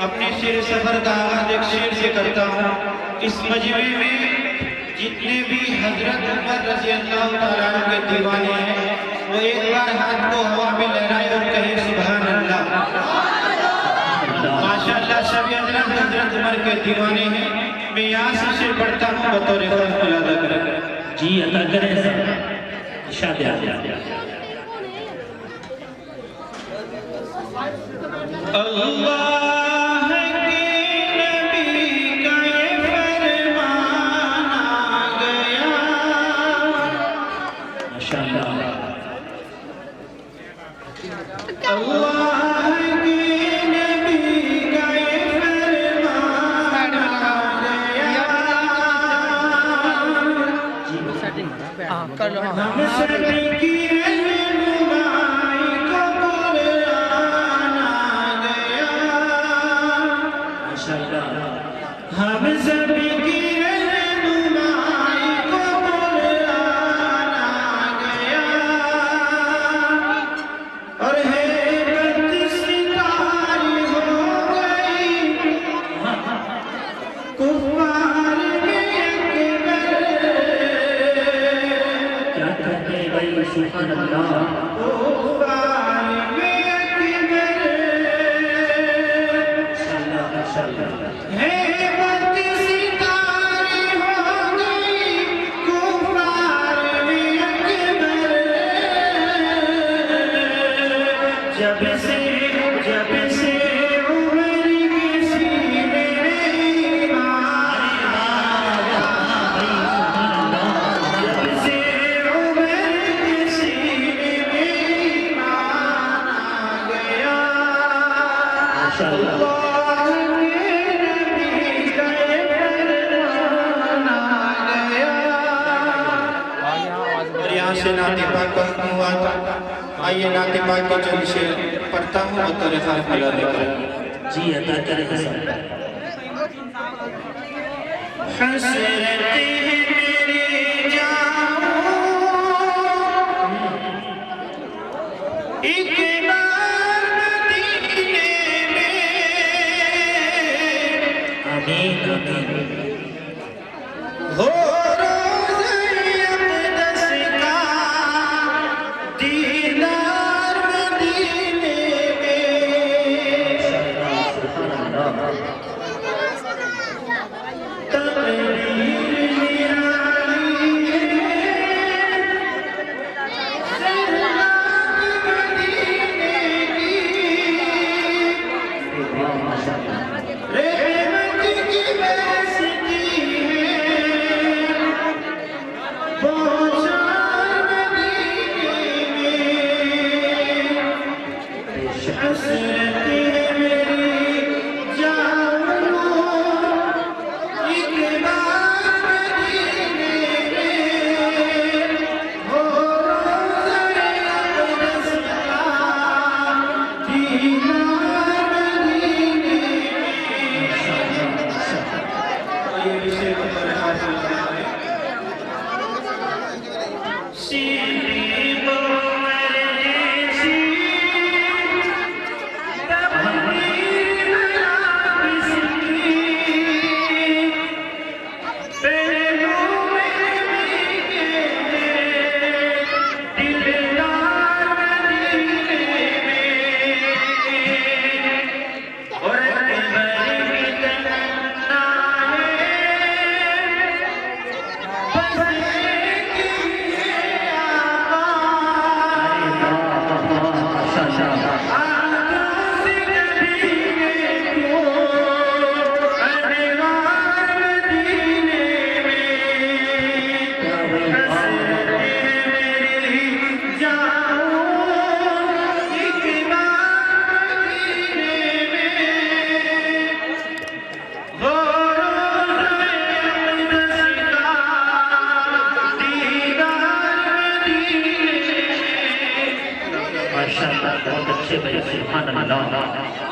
अपने शेर सफर का आगाज एक शेर से करता हूँ। इस मजमे में जितने भी हजरत उमर रज़ी अल्लाह तआला अन्हु के दीवाने हैं वो एक बार हाथ को हवा में लहराए और कहे सुभान अल्लाह। माशाअल्लाह सभी हजरत उमर के दीवाने हैं। मैं यहाँ से शेर पढ़ता हूँ बतौर खास अदा करें जी अदा करें अल्लाह कर लो हम सभी की रहनुमाई को कुरान आ गया और हेबत सितारी हो गई कुफार में अकबर। क्या कहते हैं भाई सुभान अल्लाह। कुफार में अकबर माशाअल्लाह हेबत सितारी हो गई कुफार में अकबर। जब से उमर के सीने में जब से उमर के सीने में ईमान आ गया। माशाअल्लाह से नाते पाक का हुक्म हुआ था। आइए नाते पाक के चंद शेर पढ़ता हूँ बतौर खास अदा करें जी अदा करें हसरतें मेरी जाऊं एक बार मदीने में। आमीन आमीन हो रोज़े अक़दस का दीदार मदीने में। तकदीर निराली है ज़हरात मदीने की। रहमत की बरसती है बौछार मदीने में। हसरतें मेरी जाऊं एक बार मदीने में। हो रोज़े अक़दस का दीदार मदीने माशाअल्लाह बहुत अच्छे भाई सुभान अल्लाह।